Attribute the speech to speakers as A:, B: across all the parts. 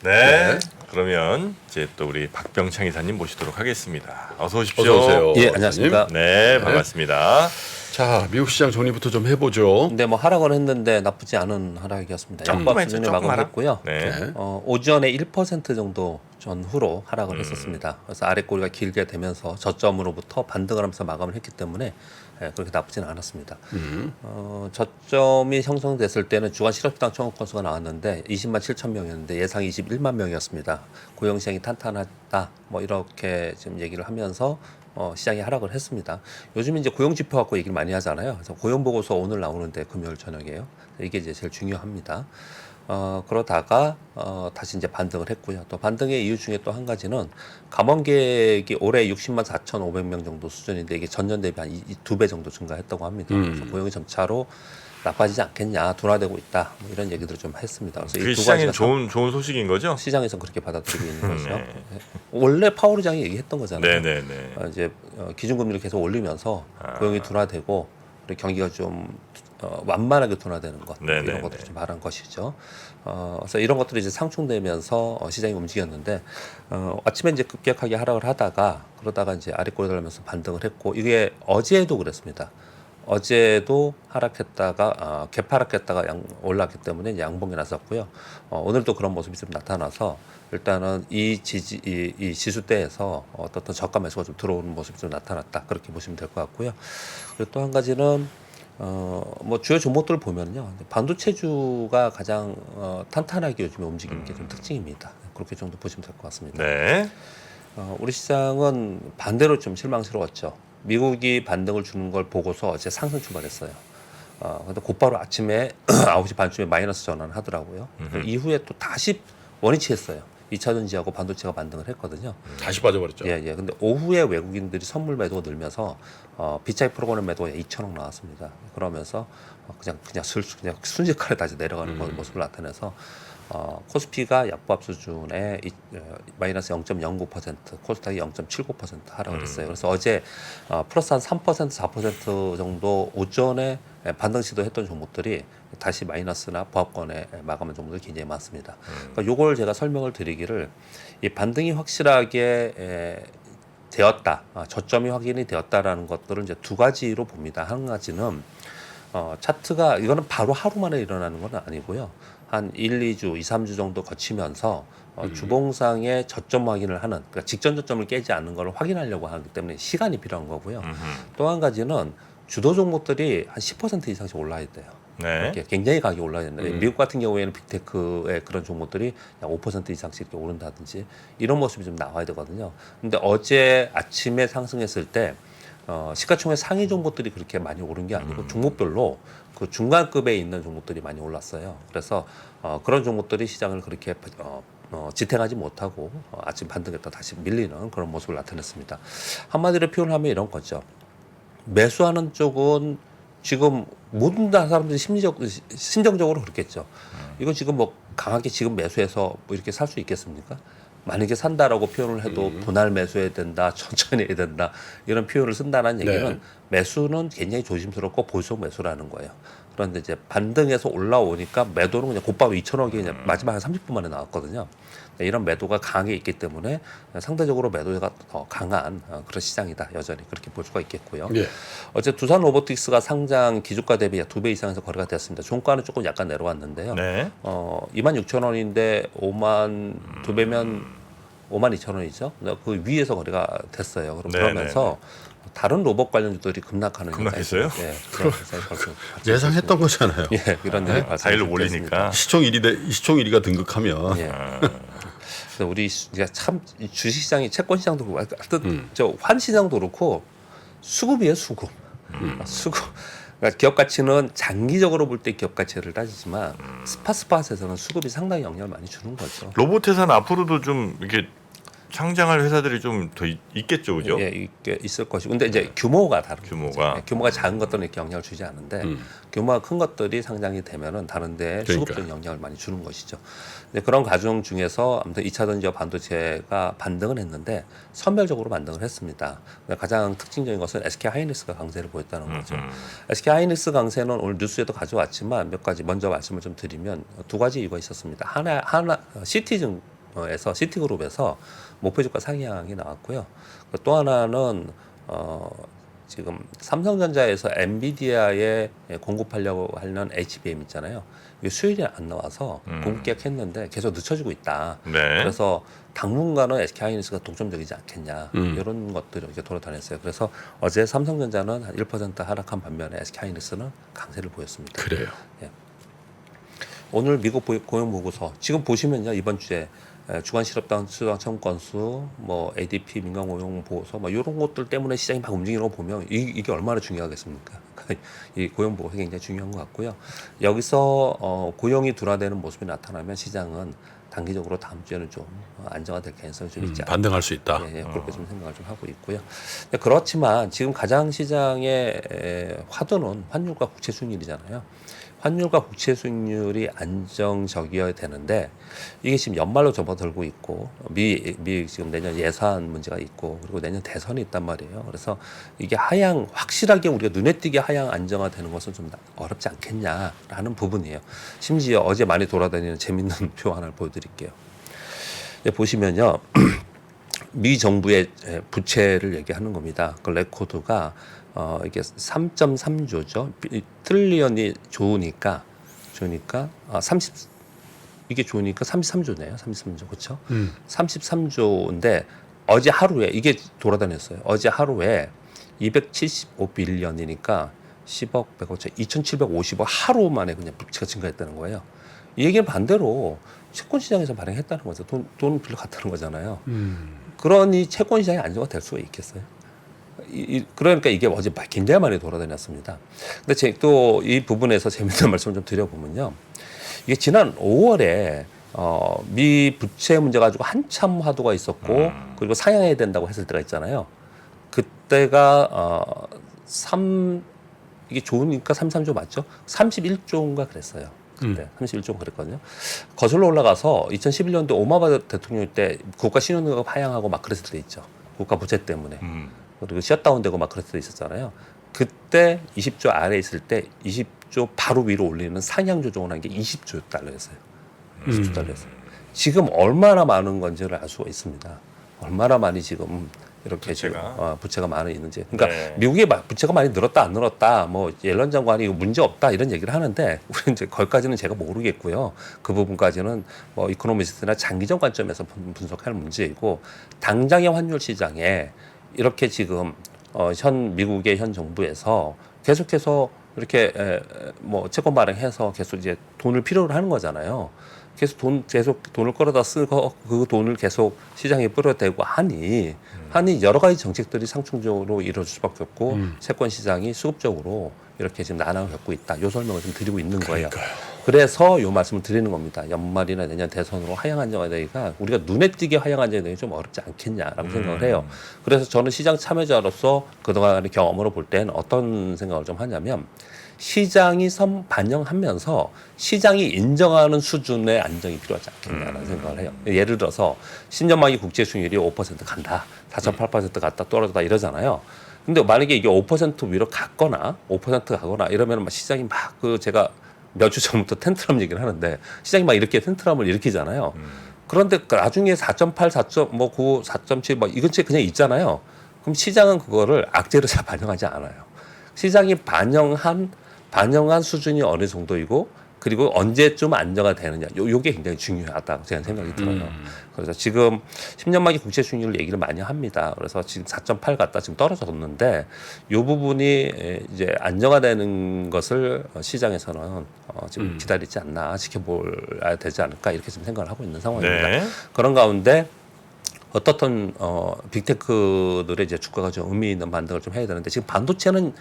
A: 네. 그러면 이제 또 우리 박병창 이사님 모시도록 하겠습니다. 어서 오십시오.
B: 어서 오세요.
C: 예, 안녕하십니까.
A: 네, 반갑습니다.
B: 자, 미국 시장 정리부터 좀 해보죠.
C: 근데 뭐 하락은 했는데 나쁘지 않은 하락이었습니다. 약밥 수준에
A: 조금 하락?
C: 마감했고요.
A: 네.
C: 오전에 1% 정도 전후로 하락을 했었습니다. 그래서 아래 꼬리가 길게 되면서 저점으로부터 반등을 하면서 마감을 했기 때문에 그렇게 나쁘지는 않았습니다. 저점이 형성됐을 때는 주간 실업당 청구 건수가 나왔는데 20만 7천 명이었는데 예상이 21만 명이었습니다. 고용시장이 탄탄하다 뭐 이렇게 지금 얘기를 하면서 시장이 하락을 했습니다. 요즘 이제 고용 지표 갖고 얘기를 많이 하잖아요. 그래서 고용 보고서 오늘 나오는데 금요일 저녁에요. 이게 이제 제일 중요합니다. 그러다가 다시 이제 반등을 했고요. 또 반등의 이유 중에 또 한 가지는 감원객이 올해 60만 4,500명 정도 수준인데 이게 전년 대비 한 2배 정도 증가했다고 합니다. 그래서 고용이 점차로 나빠지지 않겠냐, 둔화되고 있다 뭐 이런 얘기들을 좀 했습니다. 그래서
A: 그
C: 이 두
A: 시장엔
C: 가지가
A: 좋은 소식인 거죠?
C: 시장에서 그렇게 받아들이고 있는 거죠.
A: 네.
C: 원래 파월 의장이 얘기했던 거잖아요.
A: 네네네.
C: 이제 기준금리를 계속 올리면서 고용이 둔화되고 그리고 경기가 좀 완만하게 둔화되는 것
A: 네네네.
C: 이런 것들을 좀 말한 것이죠. 그래서 이런 것들이 이제 상충되면서 시장이 움직였는데 아침에 이제 급격하게 하락을 하다가 그러다가 이제 아래 꼬리 달면서 반등을 했고 이게 어제도 그랬습니다. 어제도 하락했다가 개파락했다가 올랐기 때문에 양봉이 났었고요. 오늘도 그런 모습이 좀 나타나서 일단은 이 지수대에서 어떤 저가 매수가 좀 들어오는 모습이 좀 나타났다 그렇게 보시면 될 것 같고요. 그리고 또 한 가지는 뭐 주요 종목들을 보면요, 반도체주가 가장 탄탄하게 요즘에 움직이는 게 좀 특징입니다. 그렇게 정도 보시면 될 것 같습니다.
A: 네.
C: 우리 시장은 반대로 좀 실망스러웠죠. 미국이 반등을 주는 걸 보고서 어제 상승 출발했어요. 근데 곧바로 아침에 9시 반쯤에 마이너스 전환을 하더라고요. 그 이후에 또 다시 원위치했어요. 2차 전지하고 반도체가 반등을 했거든요.
B: 다시 빠져버렸죠.
C: 예. 근데 오후에 외국인들이 선물 매도가 늘면서 비차익 프로그램 매도가 2천억 나왔습니다. 그러면서 그냥 순식간에 다시 내려가는 모습을 나타내서 코스피가 약보합 수준의 마이너스 0.09%, 코스닥이 0.79% 하락을 했어요. 그래서 어제 플러스 한 3%, 4% 정도 오전에 반등 시도했던 종목들이 다시 마이너스나 보합권에 마감한 종목들이 굉장히 많습니다. 그러니까 요걸 제가 설명을 드리기를 이 반등이 확실하게 되었다, 저점이 확인이 되었다라는 것들은 이제 두 가지로 봅니다. 한 가지는 차트가 이거는 바로 하루 만에 일어나는 건 아니고요. 한 1, 2주, 2, 3주 정도 거치면서 주봉상의 저점 확인을 하는, 그러니까 직전 저점을 깨지 않는 걸 확인하려고 하기 때문에 시간이 필요한 거고요. 또 한 가지는 주도 종목들이 한 10% 이상씩 올라야 돼요.
A: 네.
C: 이렇게 굉장히 가격이 올라야 되는데 미국 같은 경우에는 빅테크의 그런 종목들이 약 5% 이상씩 이렇게 오른다든지 이런 모습이 좀 나와야 되거든요. 근데 어제 아침에 상승했을 때 시가총액 상위 종목들이 그렇게 많이 오른 게 아니고 종목별로 그 중간급에 있는 종목들이 많이 올랐어요. 그래서 그런 종목들이 시장을 그렇게 지탱하지 못하고 아침 반등했다 다시 밀리는 그런 모습을 나타냈습니다. 한마디로 표현하면 이런 거죠. 매수하는 쪽은 지금 모든 사람들이 심정적으로 그렇겠죠. 이거 지금 뭐 강하게 지금 매수해서 뭐 이렇게 살 수 있겠습니까? 만약에 산다라고 표현을 해도 분할 매수해야 된다, 천천히 해야 된다 이런 표현을 쓴다는 얘기는 매수는 굉장히 조심스럽고 보수적 매수라는 거예요. 그런데 이제 반등해서 올라오니까 매도는 그냥 곧바로 2천억이 그냥 마지막 한 30분 만에 나왔거든요. 이런 매도가 강하게 있기 때문에 상대적으로 매도가 더 강한 그런 시장이다. 여전히 그렇게 볼 수가 있겠고요.
B: 예.
C: 어제 두산 로보틱스가 상장 기준가 대비 2배 이상에서 거래가 됐습니다. 종가는 조금 약간 내려왔는데요.
A: 네.
C: 26,000원인데 2배면 52,000원이죠. 그 위에서 거래가 됐어요. 그러면서 다른 로봇 관련주들이 급락하는
A: 급락했어요?
C: 예, 그런 현상이 벌써
B: 예상했던 거잖아요.
C: 예, 이런 일이
A: 다일로 올리니까.
B: 시총 1위가 등극하면
C: 예. 그래서 우리 참 주식시장이 채권시장도 그렇고 하여튼 저 환시장도 그렇고 수급이에요, 수급. 수급. 그러니까 기업 가치는 장기적으로 볼 때 기업 가치를 따지지만 스팟에서는 수급이 상당히 영향을 많이 주는 거죠.
A: 로봇 회사는 앞으로도 좀 이렇게 상장할 회사들이 좀 더 있겠죠, 그죠?
C: 예, 있게 있을 것이고, 근데 이제 규모가 다른
A: 규모가.
C: 거죠. 규모가 작은 것들은 이렇게 영향을 주지 않는데 규모가 큰 것들이 상장이 되면은 다른데 수급적인 영향을 많이 주는 것이죠. 근데 그런 과정 중에서 아무튼 2차 전지와 반도체가 반등을 했는데 선별적으로 반등을 했습니다. 가장 특징적인 것은 SK 하이닉스가 강세를 보였다는 거죠. SK 하이닉스 강세는 오늘 뉴스에도 가져왔지만 몇 가지 먼저 말씀을 좀 드리면 두 가지 이유가 있었습니다. 하나 시티증 시티그룹에서 목표 주가 상향이 나왔고요. 또 하나는 지금 삼성전자에서 엔비디아에 공급하려고 하는 HBM 있잖아요. 이게 수율이 안 나와서 공급 계약했는데 계속 늦춰지고 있다.
A: 네.
C: 그래서 당분간은 SK하이닉스가 독점적이지 않겠냐 이런 것들이 이렇게 돌아다녔어요. 그래서 어제 삼성전자는 한 1% 하락한 반면에 SK하이닉스는 강세를 보였습니다.
B: 그래요.
C: 예. 오늘 미국 고용 보고서 지금 보시면요 이번 주에 주간 실업당 수당 청구 건수, 뭐 ADP 민간 고용 보고서, 뭐 이런 것들 때문에 시장이 막 움직이는 거 보면 이게 얼마나 중요하겠습니까? 이 고용 보고서 굉장히 중요한 것 같고요. 여기서 고용이 둔화되는 모습이 나타나면 시장은 단기적으로 다음 주에는 좀 안정화될 가능성이 좀 있지 않을까.
B: 반등할 수 있다.
C: 예, 그렇게 좀 생각을 좀 하고 있고요. 그렇지만 지금 가장 시장의 화두는 환율과 국채 수익률이잖아요. 환율과 국채 수익률이 안정적이어야 되는데 이게 지금 연말로 접어들고 있고 미 지금 내년 예산 문제가 있고 그리고 내년 대선이 있단 말이에요. 그래서 이게 확실하게 우리가 눈에 띄게 하향 안정화되는 것은 좀 어렵지 않겠냐라는 부분이에요. 심지어 어제 많이 돌아다니는 재밌는 표 하나를 보여드릴게요. 보시면요. 미 정부의 부채를 얘기하는 겁니다. 그 레코드가 이게 3.3조죠. 트릴리언이 좋으니까 30 이게 좋으니까 33조네요. 33조 그렇죠? 33조인데 어제 하루에 이게 돌아다녔어요. 어제 하루에 275빌리언이니까 10억 100억 2,750억 하루 만에 그냥 부채가 증가했다는 거예요. 이 얘기는 반대로 채권 시장에서 발행했다는 거죠. 돈을 빌려갔다는 거잖아요. 그러니 채권 시장이 안정화될 수가 있겠어요? 그러니까 이게 어제 굉장히 많이 돌아다녔습니다. 근데 또 이 부분에서 재밌는 말씀 좀 드려보면요. 이게 지난 5월에 미 부채 문제 가지고 한참 화두가 있었고 그리고 상향해야 된다고 했을 때가 있잖아요. 그때가 이게 좋으니까 33조 맞죠? 31조인가 그랬어요. 그때 31조 그랬거든요. 거슬러 올라가서 2011년도 오바마 대통령 때 국가 신용등급 하향하고 막 그랬을 때 있죠. 국가 부채 때문에. 그리고 셧다운되고 막 그랬을 때 있었잖아요. 그때 20조 아래에 있을 때 20조 바로 위로 올리는 상향 조정을 한 게 20조 달러였어요. 20조 달러였어요. 지금 얼마나 많은 건지를 알 수가 있습니다. 얼마나 많이 지금 이렇게 부채가 많이 있는지. 그러니까
A: 네.
C: 미국의 부채가 많이 늘었다 안 늘었다 뭐 옐런 장관이 이거 문제 없다 이런 얘기를 하는데 우리 이제 거기까지는 제가 모르겠고요. 그 부분까지는 뭐 이코노미스트나 장기적 관점에서 분석할 문제이고 당장의 환율 시장에 이렇게 지금 미국의 현 정부에서 계속해서 이렇게 뭐 채권 발행해서 계속 이제 돈을 필요로 하는 거잖아요. 계속 돈을 끌어다 쓰고 그 돈을 계속 시장에 뿌려대고 하니 여러 가지 정책들이 상충적으로 이루어질 수밖에 없고 채권 시장이 수급적으로 이렇게 지금 난항을 겪고 있다. 요 설명을 좀 드리고 있는 거예요. 그래서 요 말씀을 드리는 겁니다. 연말이나 내년 대선으로 하향 안정화되기가 우리가 눈에 띄게 하향 안정화되기 좀 어렵지 않겠냐라고 생각을 해요. 그래서 저는 시장 참여자로서 그동안의 경험으로 볼 때는 어떤 생각을 좀 하냐면 시장이 반영하면서 시장이 인정하는 수준의 안정이 필요하지 않겠냐라는 생각을 해요. 예를 들어서 10년 만기 국채 수익률이 5% 간다. 4.8% 갔다 떨어졌다 이러잖아요. 근데 만약에 이게 5% 위로 갔거나 5% 가거나 이러면 막 시장이 막 제가 몇 주 전부터 텐트럼 얘기를 하는데 시장이 막 이렇게 텐트럼을 일으키잖아요. 그런데 나중에 4.8, 4.9, 4.7 막 이건 그냥 있잖아요. 그럼 시장은 그거를 악재로 잘 반영하지 않아요. 시장이 반영한 수준이 어느 정도이고 그리고 언제쯤 안정화 되느냐. 요게 굉장히 중요하다고 제가 생각이 들어요. 그래서 지금 10년 만기 국채 수익률 얘기를 많이 합니다. 그래서 지금 4.8 갔다 지금 떨어졌는데 요 부분이 이제 안정화되는 것을 시장에서는 지금 기다리지 않나 지켜봐야 되지 않을까 이렇게 좀 생각을 하고 있는 상황입니다.
A: 네.
C: 그런 가운데 어떻든 빅테크들의 이제 주가가 좀 의미 있는 반등을 좀 해야 되는데 지금 반도체는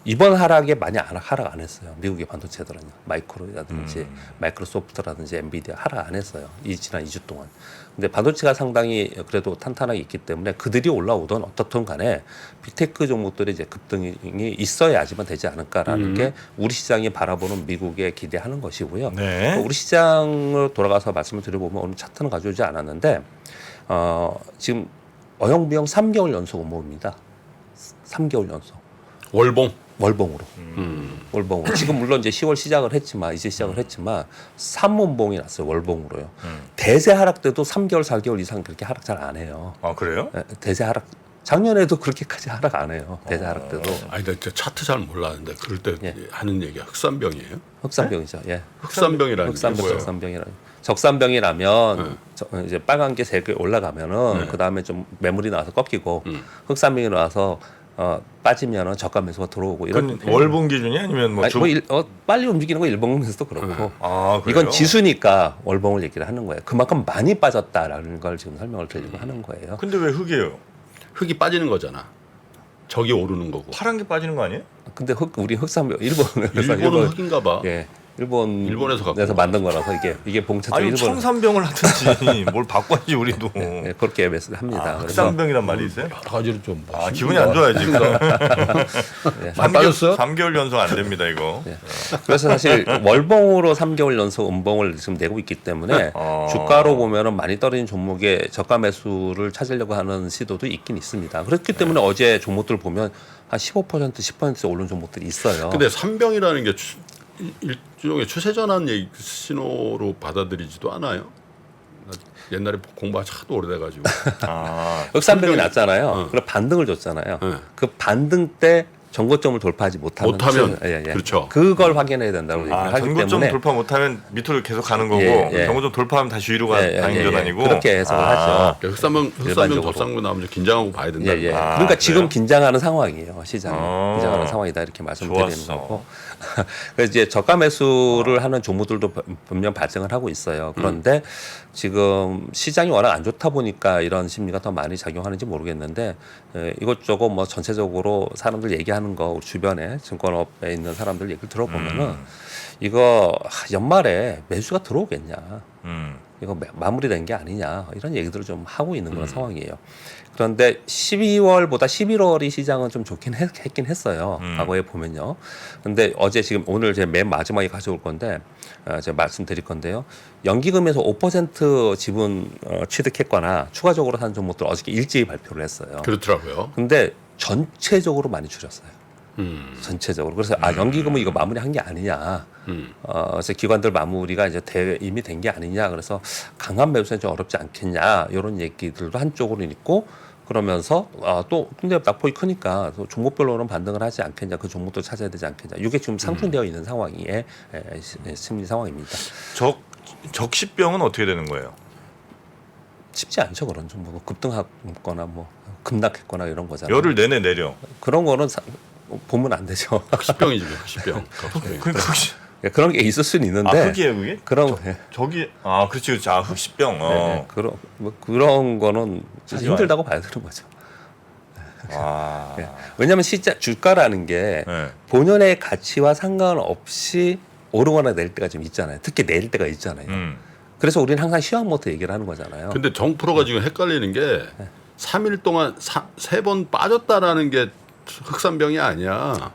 C: 이번 하락에 많이 하락 안 했어요. 미국의 반도체들은요. 마이크로라든지 마이크로소프트라든지 엔비디아 하락 안 했어요. 지난 2주 동안. 근데 반도체가 상당히 그래도 탄탄하게 있기 때문에 그들이 올라오던 어떻든 간에 빅테크 종목들의 이제 급등이 있어야지만 되지 않을까라는 게 우리 시장이 바라보는 미국에 기대하는 것이고요.
A: 네.
C: 우리 시장을 돌아가서 말씀을 드려보면 오늘 차트는 가져오지 않았는데 지금 어영부영 3개월 연속 음모입니다. 3개월 연속.
B: 월봉.
C: 월봉으로. 월봉으로. 지금 물론 이제 10월 시작을 했지만 이제 시작을 했지만 3원봉이 났어요. 월봉으로요. 대세 하락 때도 3개월, 4개월 이상 그렇게 하락 잘 안 해요.
A: 아 그래요?
C: 예, 대세 하락 작년에도 그렇게까지 하락 안 해요. 대세 하락 때도.
B: 아니 나 진짜 차트 잘 몰랐는데 그럴 때
C: 예.
B: 하는 얘기가 흑산병이에요?
C: 흑산병이죠. 예.
B: 흑산병이라는 게
C: 흑산병,
B: 뭐예요?
C: 적산병이라는. 적산병이라면 이제 빨간 게 세 개 올라가면은 그 다음에 좀 매물이 나와서 꺾이고 흑산병이 나와서 빠지면은 저가 매수가 들어오고 이런.
A: 그건 월봉 기준이 아니면 뭐
C: 아니,
A: 주?
C: 빨리 움직이는 거 일봉에서도 그렇고.
A: 아 그래요?
C: 이건 지수니까 월봉을 얘기를 하는 거예요. 그만큼 많이 빠졌다라는 걸 지금 설명을 드리고 하는 거예요.
A: 근데 왜 흑이에요?
B: 흑이 빠지는 거잖아. 적이 오르는 거고.
A: 파란 게 빠지는 거 아니에요?
C: 근데 우리 흑산병 일본에서
B: 일본은 흑인가 봐.
C: 예. 일본에서
B: 갖고
C: 만든 거라서 이게 봉차도
A: 아니
C: 일본
A: 청산병을 하든지 뭘 바꿔야지 우리도.
C: 예, 그렇게 매수를 합니다.
A: 아,
C: 그래서
A: 흑산병이란 말이 있어요?
B: 여러 가지로 좀.
A: 아 기분이 안 좋아요 지금.
C: 예.
B: 많이 빠졌어요?
A: 3개월 연속 안 됩니다 이거.
C: 예. 그래서 사실 월봉으로 3개월 연속 음봉을 지금 내고 있기 때문에 주가로 보면은 많이 떨어진 종목의 저가 매수를 찾으려고 하는 시도도 있긴 있습니다. 그렇기 때문에 어제 종목들 보면 한 15% 10% 오른 종목들이 있어요.
B: 근데 산병이라는 게 일종의 추세 전환 신호로 받아들이지도 않아요. 나 옛날에 공부 하도 오래돼가지고.
A: 아
C: 흑산병이 났잖아요. 그럼 반등을 줬잖아요.
B: 네.
C: 그 반등 때 전고점을 돌파하지 못하면
B: 그렇죠.
C: 그걸 확인해야 된다고 얘기를 하기
A: 전고점
C: 때문에
A: 돌파 못하면 밑으로 계속 가는 거고 전고점 돌파하면 다시 위로 가는 전환이고.
C: 그렇게 해석을 하죠.
B: 흑산병
C: 일반적으로.
B: 덥상도 나오면 긴장하고 봐야 된다.
C: 예, 예.
A: 아,
C: 그러니까 지금
A: 그래요?
C: 긴장하는 상황이에요. 시장이 긴장하는
A: 아,
C: 상황이다 이렇게 말씀드리는
A: 좋았어.
C: 거고. 그래서 이제 저가 매수를 하는 종목들도 분명 발생을 하고 있어요. 그런데 지금 시장이 워낙 안 좋다 보니까 이런 심리가 더 많이 작용하는지 모르겠는데 이것저것 뭐 전체적으로 사람들 얘기하는 거 우리 주변에 증권업에 있는 사람들 얘기를 들어보면은 이거 연말에 매수가 들어오겠냐. 이거 마무리된 게 아니냐 이런 얘기들을 좀 하고 있는 그런 상황이에요. 그런데 12월보다 11월이 시장은 좀 좋긴 했긴 했어요. 과거에 보면요. 근데 어제 지금 오늘 제 맨 마지막에 가져올 건데 제가 말씀드릴 건데요. 연기금에서 5% 지분 취득했거나 추가적으로 산 종목들 어저께 일제히 발표를 했어요.
B: 그렇더라고요.
C: 근데 전체적으로 많이 줄였어요. 전체적으로. 그래서 연기금은 이거 마무리한 게 아니냐. 그래서 기관들 마무리가 이제 이미 된 게 아니냐. 그래서 강한 매수는 좀 어렵지 않겠냐. 이런 얘기들도 한쪽으로는 있고 그러면서 또 근데 낙폭이 크니까 또 종목별로는 반등을 하지 않겠냐. 그 종목도 찾아야 되지 않겠냐. 이게 지금 상충되어 있는 상황의 심리 상황입니다.
A: 적시병은 어떻게 되는 거예요?
C: 쉽지 않죠. 그런 종목은 급등하거나 뭐 급락했거나 이런 거잖아요.
A: 열흘 내내 내려.
C: 그런 거는 보면 안 되죠.
B: 흑시병이지 흑시병.
A: 그러니까 혹시
C: 그런 게 있을 수는 있는데.
A: 흑이에요 그게?
C: 그런
A: 저기 그렇지. 흑시병.
C: 네, 그런 거는 진짜
A: 하지
C: 힘들다고 봐야 되는 거죠.
A: 아.
C: 네. 왜냐하면 시장 주가라는 게
A: 네.
C: 본연의 가치와 상관없이 오르거나 내릴 때가 좀 있잖아요. 특히 내릴 때가 있잖아요. 그래서 우리는 항상 시황부터 얘기를 하는 거잖아요.
B: 근데 정프로가 지금 헷갈리는 게 3일 동안 3번 빠졌다라는 게 흑산병이 아니야.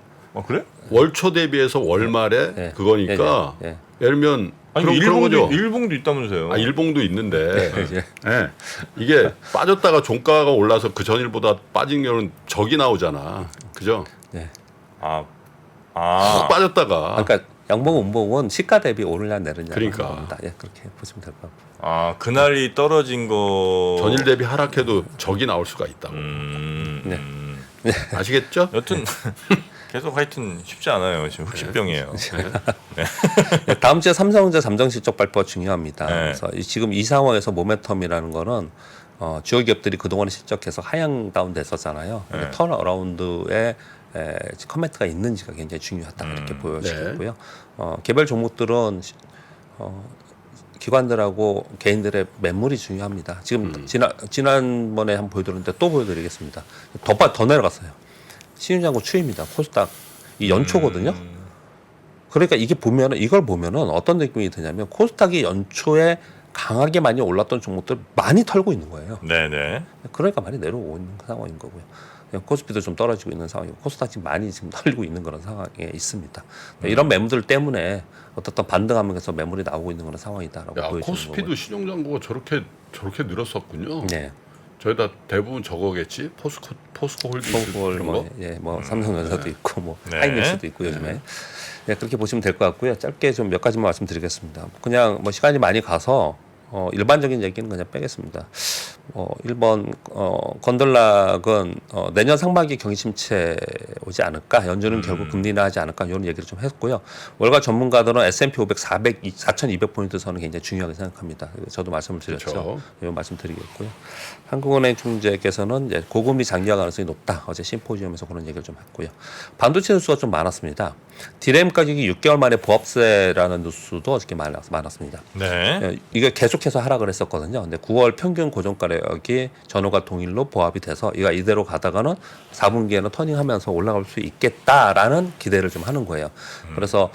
A: 그래?
B: 월초 대비해서 월말에
C: 네.
B: 그거니까
C: 네.
B: 예를 들면
A: 아니
B: 그런 거죠.
A: 일봉도 있다면서요?
B: 일봉도 있는데
C: 예.
B: 예. 이게 빠졌다가 종가가 올라서 그 전일보다 빠진 경우는 적이 나오잖아. 그죠?
C: 네.
B: 훅 빠졌다가
C: 그러니까 양봉 음봉은 시가 대비 오르냐 내리냐
B: 그러니까.
C: 겁니다. 예, 그렇게 보시면 될 것 같고.
A: 그날이 떨어진 거
B: 전일 대비 하락해도 적이 나올 수가 있다고.
C: 네.
B: 아시겠죠?
A: 여튼 계속 하여튼 쉽지 않아요. 지금 흑시병이에요.
C: 네, 다음 주에 삼성전자 잠정 실적 발표가 중요합니다.
A: 네.
C: 그래서 지금 이 상황에서 모멘텀이라는 거는 주요 기업들이 그동안에 실적 계속 하향 다운 됐었잖아요.
A: 네.
C: 턴어라운드에 커멘트가 있는지가 굉장히 중요하다 이렇게 보여지고요.
B: 네.
C: 개별 종목들은 기관들하고 개인들의 매물이 중요합니다. 지금 지난번에 한번 보여드렸는데 또 보여드리겠습니다. 더 내려갔어요. 신윤장고 추입니다. 코스닥 이 연초거든요. 그러니까 이걸 보면은 어떤 느낌이 드냐면 코스닥이 연초에 강하게 많이 올랐던 종목들 많이 털고 있는 거예요.
A: 네네.
C: 그러니까 많이 내려오고 있는 상황인 거고요. 코스피도 좀 떨어지고 있는 상황이고 코스닥 지금 많이 지금 털리고 있는 그런 상황에 있습니다. 이런 매물들 때문에 어떤 반등하면서 매물이 나오고 있는 그런 상황이다라고 보여지는 거고요.
B: 코스피도 신용장고가 저렇게 늘었었군요.
C: 네.
B: 저희다 대부분 저거겠지. 포스코 홀딩
C: 뭐,
B: 그런 거.
C: 삼성전자도 있고 뭐
A: 네.
C: 하이닉스도 있고 요즘에. 네, 그렇게 보시면 될 것 같고요. 짧게 좀 몇 가지만 말씀드리겠습니다. 그냥 뭐 시간이 많이 가서 일반적인 얘기는 그냥 빼겠습니다. 1번 건들락은 내년 상반기 경기 침체 오지 않을까, 연준은 결국 금리 인하하지 않을까, 이런 얘기를 좀 했고요. 월가 전문가들은 S&P 500 4,200포인트 선은 굉장히 중요하게 생각합니다. 저도 말씀을 드렸죠.
B: 그렇죠.
C: 이건 말씀드리겠고요. 한국은행 총재께서는 이제 고금리 장기화 가능성이 높다. 어제 심포지엄에서 그런 얘기를 좀 했고요. 반도체 뉴스가 좀 많았습니다. 디램 가격이 6개월 만에 보합세라는 뉴스도 어저께 많았습니다.
A: 네.
C: 이게 계속해서 하락을 했었거든요. 근데 9월 평균 고정가격이 전후가 동일로 보합이 돼서 이가 이대로 가다가는 4분기에는 터닝하면서 올라갈 수 있겠다라는 기대를 좀 하는 거예요. 그래서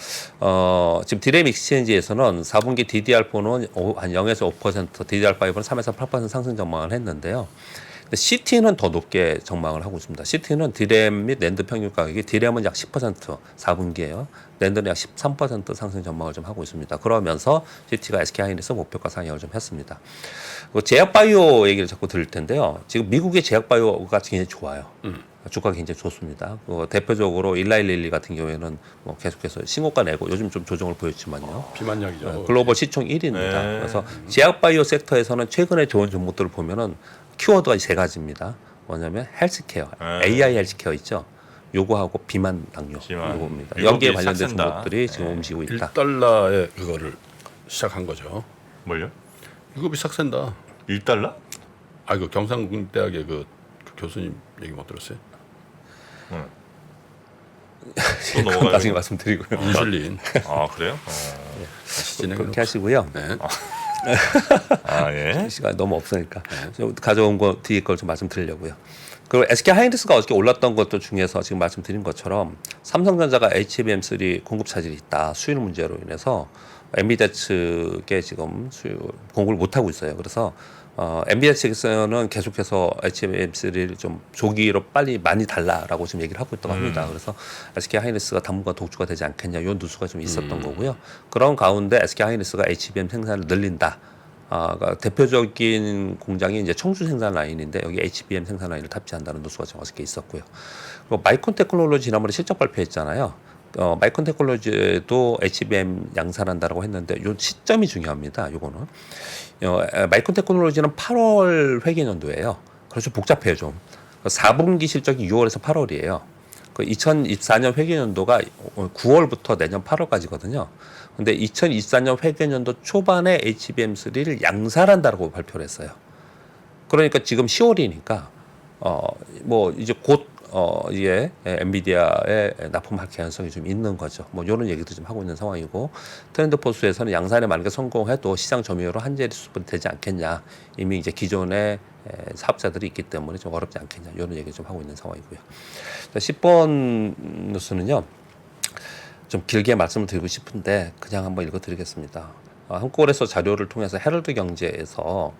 C: 지금 디램 익스체인지에서는 4분기 DDR4는 한 0에서 5%, DDR5는 3에서 8% 상승 전망을 했는데요. 근데 CT는 더 높게 전망을 하고 있습니다. CT는 디램 및 낸드 평균 가격이 디램은 약 10% 4분기에요. 낸드는 약 13% 상승 전망을 좀 하고 있습니다. 그러면서 CT가 SK하이닉스 목표가 상향을 좀 했습니다. 제약바이오 얘기를 자꾸 들을 텐데요. 지금 미국의 제약바이오가 굉장히 좋아요. 주가가 굉장히 좋습니다. 대표적으로 일라일릴리 같은 경우에는 뭐 계속해서 신고가 내고 요즘 좀 조정을 보였지만요.
B: 비만약이죠.
C: 글로벌 시총 1위입니다.
A: 네.
C: 그래서 제약바이오 섹터에서는 최근에 좋은 종목들을 보면은 키워드가 세 가지입니다. 뭐냐면 헬스케어, AI 헬스케어 있죠. 요거하고 비만 당뇨 요겁니다. 여기에 관련된
A: 싹센다.
C: 종목들이 지금 움직이고 있다.
B: 1달러에 그거를 시작한 거죠.
A: 뭘요?
B: 유급이 싹센다.
A: 1달러?
B: 아, 그 경상대학의 그 교수님 얘기 못 들었어요?
A: 또 넘어가요.
C: 나중에 말씀드리고요.
B: 인슐린.
A: 아, 그래요?
B: 다시 진행해
C: 그렇게 하시고요.
B: 네.
A: 아, 예.
C: 시간이 너무 없으니까 가져온 거 뒤에 걸 좀 말씀드리려고요. 그리고 SK 하이닉스가 어저께 올랐던 것들 중에서 지금 말씀드린 것처럼 삼성전자가 HBM3 공급 차질이 있다. 수율 문제로 인해서 엔비디아 측에 지금 공급을 못 하고 있어요. 그래서 엔비디아 측에서는 계속해서 HBM3를 좀 조기로 빨리 많이 달라라고 지금 얘기를 하고 있다고 합니다. 그래서 SK 하이닉스가 당분간 독주가 되지 않겠냐 이런 뉴스가 좀 있었던 거고요. 그런 가운데 SK 하이닉스가 HBM 생산을 늘린다. 그러니까 대표적인 공장이 이제 청주 생산 라인인데 여기 HBM 생산 라인을 탑재한다는 뉴스가 좀 어저께 있었고요. 그리고 마이콘 테크놀로지 지난번에 실적 발표했잖아요. 마이콘 테크놀로지도 HBM 양산한다라고 했는데 요 시점이 중요합니다. 요거는 마이콘 테크놀로지는 8월 회계연도예요. 그래서 복잡해요 좀. 4분기 실적이 6월에서 8월이에요. 그 2024년 회계연도가 9월부터 내년 8월까지거든요. 근데 2024년 회계연도 초반에 HBM3를 양산한다라고 발표를 했어요. 그러니까 지금 10월이니까 뭐 이제 곧 이게 엔비디아에 납품할 가능성이 좀 있는 거죠. 뭐 이런 얘기도 좀 하고 있는 상황이고 트렌드포스에서는 양산에 만약에 성공해도 시장 점유율은 한 자릿수 되지 않겠냐. 이미 이제 기존의 사업자들이 있기 때문에 좀 어렵지 않겠냐. 이런 얘기 좀 하고 있는 상황이고요. 자, 10번 뉴스는요. 좀 길게 말씀을 드리고 싶은데 그냥 한번 읽어드리겠습니다. 한국거래소 자료를 통해서 헤럴드 경제에서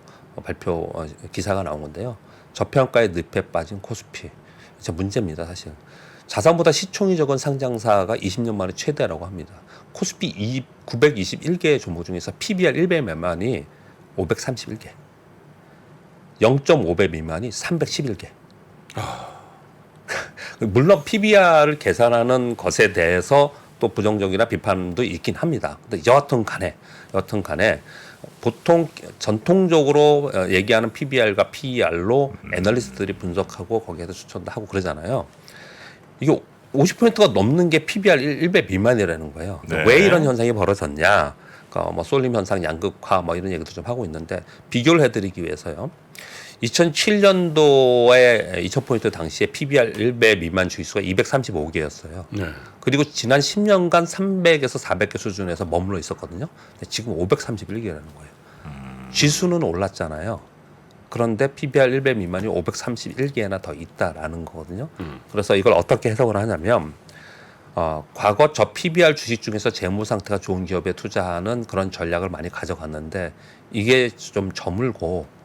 C: 발표 기사가 나온 건데요. 저평가의 늪에 빠진 코스피. 진짜 문제입니다, 사실. 자산보다 시총이 적은 상장사가 20년 만에 최대라고 합니다. 코스피 921개의 종목 중에서 PBR 1배 미만이 531개, 0.5배 미만이 311개. 물론 PBR을 계산하는 것에 대해서 또 부정적이나 비판도 있긴 합니다. 근데 여하튼 간에 보통 전통적으로 얘기하는 PBR과 PER로 애널리스트들이 분석하고 거기에서 추천도 하고 그러잖아요. 이게 50%가 넘는 게 PBR 1배 미만이라는 거예요.
A: 네.
C: 왜 이런 현상이 벌어졌냐? 그러니까 뭐 쏠림 현상, 양극화 뭐 이런 얘기도 좀 하고 있는데 비교를 해드리기 위해서요. 2007년도에 2000포인트 당시에 PBR 1배 미만 주식수가 235개였어요.
B: 네.
C: 그리고 지난 10년간 300에서 400개 수준에서 머물러 있었거든요. 근데 지금 531개라는 거예요. 지수는 올랐잖아요. 그런데 PBR 1배 미만이 531개나 더 있다라는 거거든요. 그래서 이걸 어떻게 해석을 하냐면 과거 저 PBR 주식 중에서 재무 상태가 좋은 기업에 투자하는 그런 전략을 많이 가져갔는데 이게 좀 저물고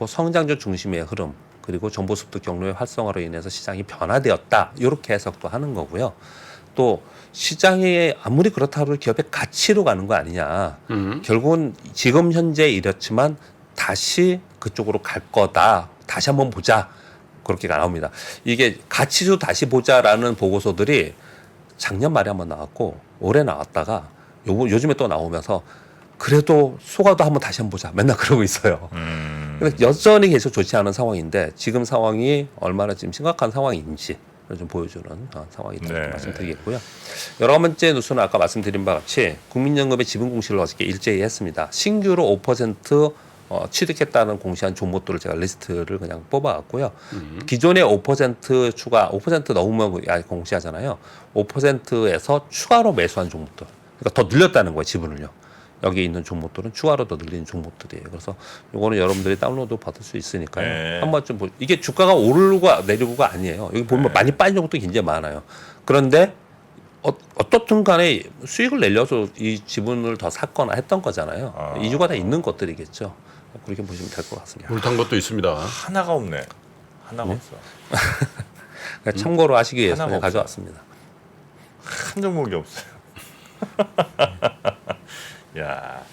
C: 성장주 중심의 흐름 그리고 정보습득 경로의 활성화로 인해서 시장이 변화되었다. 이렇게 해석도 하는 거고요. 또 시장이 아무리 그렇다고 기업의 가치로 가는 거 아니냐. 결국은 지금 현재 이렇지만 다시 그쪽으로 갈 거다. 다시 한번 보자. 그렇게 나옵니다. 이게 가치도 다시 보자라는 보고서들이 작년 말에 한번 나왔고 올해 나왔다가 요즘에 또 나오면서 그래도 속아도 한번 다시 한번 보자. 맨날 그러고 있어요. 근데 여전히 계속 좋지 않은 상황인데 지금 상황이 얼마나 지금 심각한 상황인지 좀 보여주는 상황이다
A: 네.
C: 말씀드리겠고요. 11번째 뉴스는 아까 말씀드린 바와 같이 국민연금의 지분 공시를 어저께 일제히 했습니다. 신규로 5% 취득했다는 공시한 종목들을 제가 리스트를 그냥 뽑아왔고요. 기존의 5% 추가, 5% 넘으면 공시하잖아요. 5%에서 추가로 매수한 종목들. 그러니까 더 늘렸다는 거예요, 지분을요. 여기 있는 종목들은 추가로 더 늘리는 종목들이에요. 그래서 이거는 여러분들이 다운로드 받을 수 있으니까요.
A: 네.
C: 한번 좀 이게 주가가 오르고 내리고가 아니에요. 여기 보면 많이 빠진 종목도 굉장히 많아요. 그런데 어떻든 간에 수익을 내려서 이 지분을 더 샀거나 했던 거잖아요. 이유가 다 있는 것들이겠죠. 그렇게 보시면 될 것 같습니다.
B: 물탄 것도 있습니다.
A: 하나가 없네. 하나가 없어.
C: 그러니까 참고로 하시기 위해서
A: 하나가
C: 그냥 가져왔습니다.
A: 한 종목이 없어요. 야,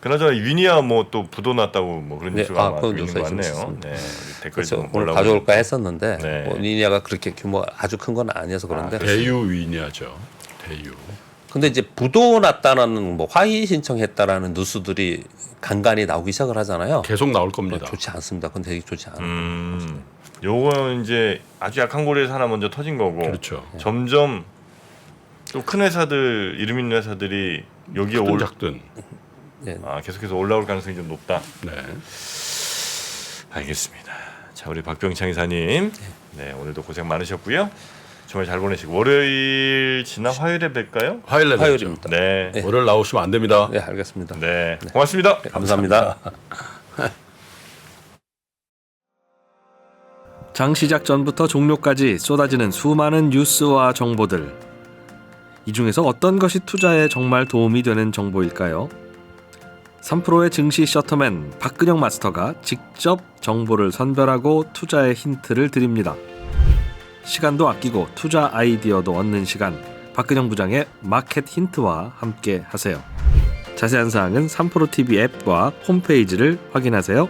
A: 그나저나 위니아 뭐 또 부도 났다고 뭐 그런
C: 네,
A: 뉴스가 아마
C: 그건
A: 있는
C: 뉴스가
A: 것 같네요.
C: 있었습니다.
A: 네, 댓글
C: 그래서
A: 좀
C: 오늘
A: 올라오고.
C: 가져올까 했었는데
A: 네.
C: 뭐 니니아가 그렇게 규모 아주 큰 건 아니어서 그런데
B: 대유 위니아죠. 대유.
C: 근데 이제 부도 났다는 뭐 화의 신청했다라는 뉴스들이 간간히 나오기 시작을 하잖아요.
B: 계속 나올 겁니다.
C: 좋지 않습니다. 그건 되게 좋지 않은
A: 요건 이제 아주 약한 고리에서 하나 먼저 터진 거고.
B: 그렇죠.
A: 점점 좀 큰 회사들 이름 있는 회사들이 여기에
B: 작든 작든.
C: 네.
A: 계속해서 올라올 가능성이 좀 높다.
B: 네.
A: 알겠습니다. 자, 우리 박병창 이사님, 네 오늘도 고생 많으셨고요. 주말 잘 보내시고 월요일 지나 화요일에 뵐까요?
B: 화요일에
C: 화요일입니다.
A: 네,
B: 뵙죠. 월요일 나오시면 안 됩니다.
C: 네, 알겠습니다.
A: 네, 고맙습니다.
C: 네, 감사합니다.
D: 장 시작 전부터 종료까지 쏟아지는 수많은 뉴스와 정보들. 이 중에서 어떤 것이 투자에 정말 도움이 되는 정보일까요? 3프로의 증시 셔터맨 박근영 마스터가 직접 정보를 선별하고 투자의 힌트를 드립니다. 시간도 아끼고 투자 아이디어도 얻는 시간, 박근영 부장의 마켓 힌트와 함께 하세요. 자세한 사항은 3프로 TV 앱과 홈페이지를 확인하세요.